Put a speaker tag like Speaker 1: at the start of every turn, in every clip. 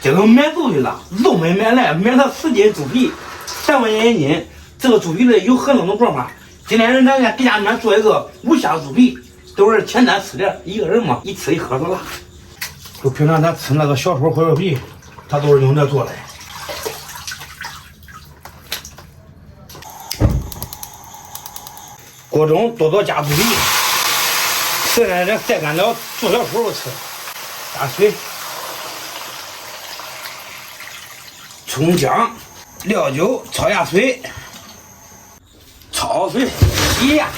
Speaker 1: 这个买猪去了，肉没买来，买了10斤猪皮，3块钱一斤。这个猪皮呢有很多种做法。今天咱给家里面做一个无虾猪皮，都是简单吃点，一个人嘛，一吃一盒子辣。就平常咱吃那个小腿火烧皮，它都是用这做的。锅中多加猪皮，现在这晒干了，做小腿吃。加水、葱姜、料酒，焯下水，焯好水洗呀。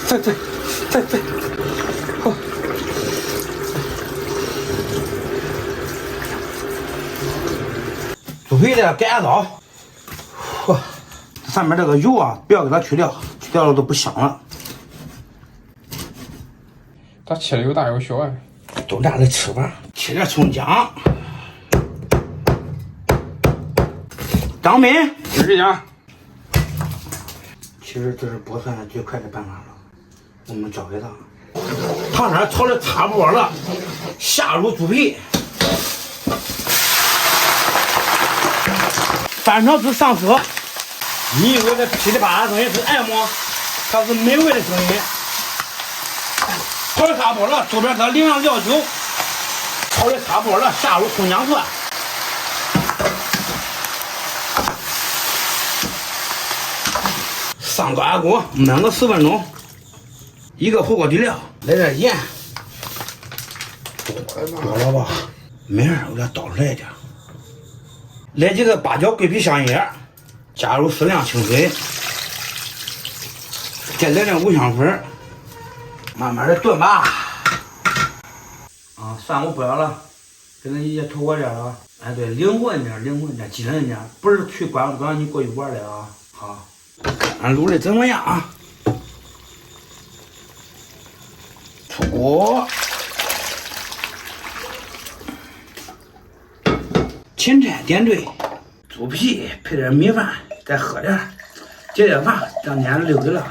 Speaker 1: 再，好。猪皮的干燥，嚯，上面这个油啊，不要给它去掉，去掉了都不香了。
Speaker 2: 它切的有大有小哎，
Speaker 1: 都这样的吃法。切点葱姜，张敏
Speaker 2: 是呀。
Speaker 1: 其实这是剥蒜的最快的办法了，我们教给他。旁边炒的差不多了，下入猪皮，翻炒至上色。你以为这噼里啪啦声音是按摩，它是美味的声音。炒的差不多了，左边它淋上料酒，炒的差不多了，下入葱姜蒜。上高压锅焖个10分钟，一个火锅底料，来点盐，多了吧？没事，我给它倒出来一点。来几个八角、桂皮、香叶，加入适量清水，再来点五香粉，慢慢的炖吧。蒜我不要了，给它也投锅点了。哎，对，灵活一点，机灵一点，不是去关不让你过去玩的啊。好。俺卤的怎么样啊？出锅，芹菜点缀，猪皮配点米饭，再喝点，解解乏，当天溜给了。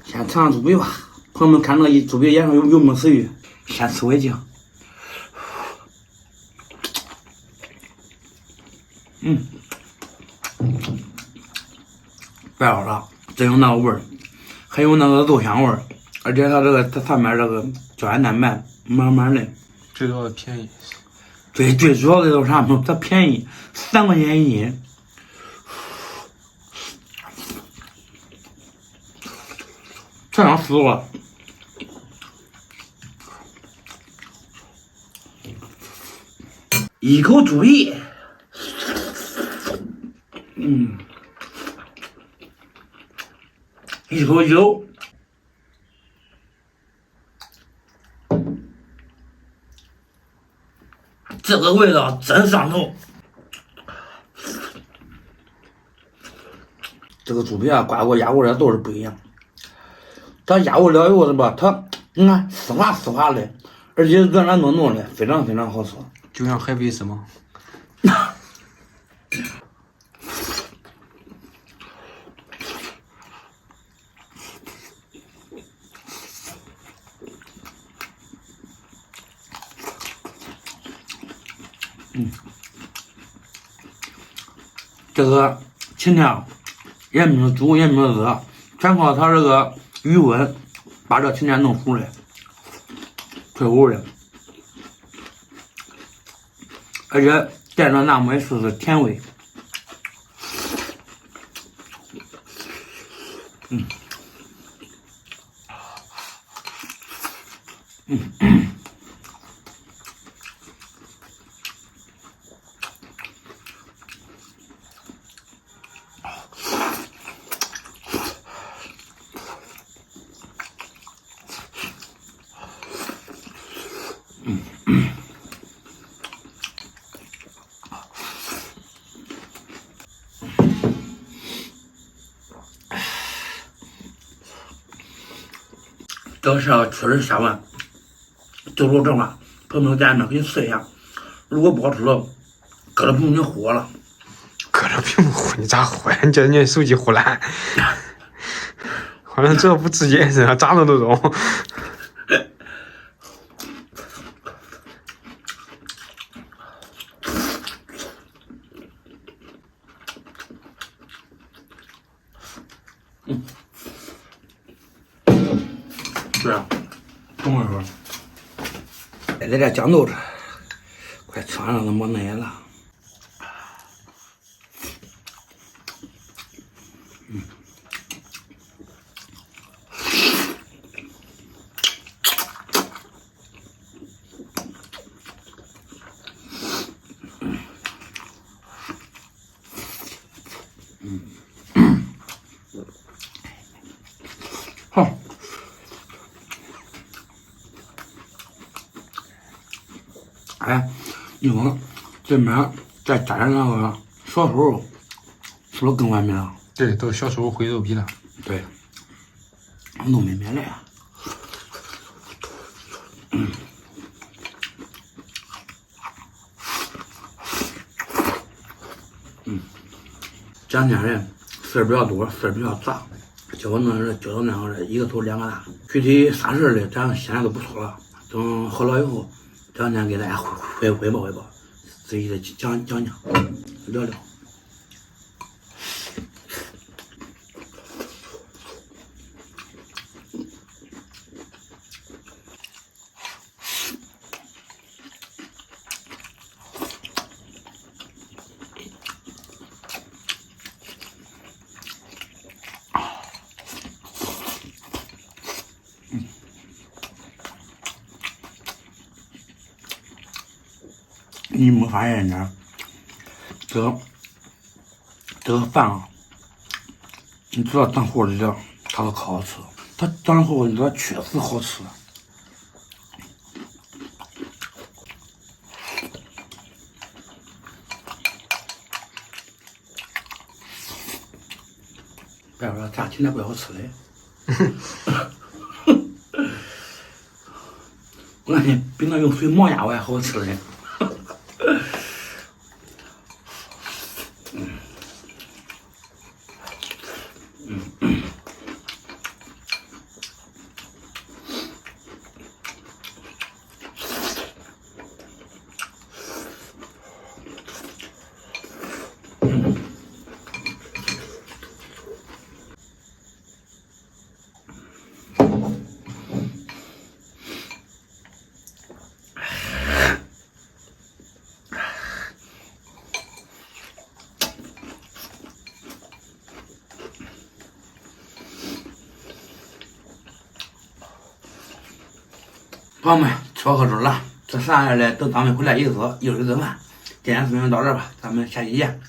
Speaker 1: 先尝尝猪皮吧。朋友们看到猪皮脸上有没有食欲，先吃为敬。别好了，真有那个味儿，还有那个肉香味儿，而且它上面这个胶原蛋白满满的。
Speaker 2: 最主要的便宜。
Speaker 1: 对，最主要的就是啥嘛？它便宜，3块钱一斤。这样死了。一口猪皮，一口酒，这个味道真上头。这个猪皮啊，刮过压过的都是不一样。它压过了以后是吧？它你看丝滑丝滑的，而且软软糯糯的，非常非常好吃。
Speaker 2: 就像海飞丝吗？
Speaker 1: 这个芹菜也没有煮也没有热，全靠它这个余温把这芹菜弄熟了，脆乎的，而且带着那么一丝丝甜味。这个是确实下完，就如正话，朋友们在那可以试一下。如果不好吃了，搁这屏幕里火了，
Speaker 2: 搁这屏幕火。你咋忽然叫人家手机忽蓝？好像这不直接身上长了那种。
Speaker 1: 是啊，等会儿来点酱豆子，快吃完了都没奶了。好。哎，你说这面再加点那个小酥肉，是不是更完美了？
Speaker 2: 对，都小时候回头皮了。
Speaker 1: 对，弄绵绵的呀。这两天人事儿比较多，事儿比较杂，叫我弄这叫到那个的，一个头两个大。具体啥事儿的，咱现在都不说了，等好了以后，这两天给大家汇报，仔细的讲聊聊。你没发现呢？这个饭啊，你知道当火里的它都可好吃，它当火里的确实好吃。不要说炸起来不好吃嘞，我感觉比那用水冒鸭我还好吃嘞。朋友们，吃饱喝足了，这剩下的等咱们回来一会儿顿饭。今天视频到这儿吧，咱们下期见。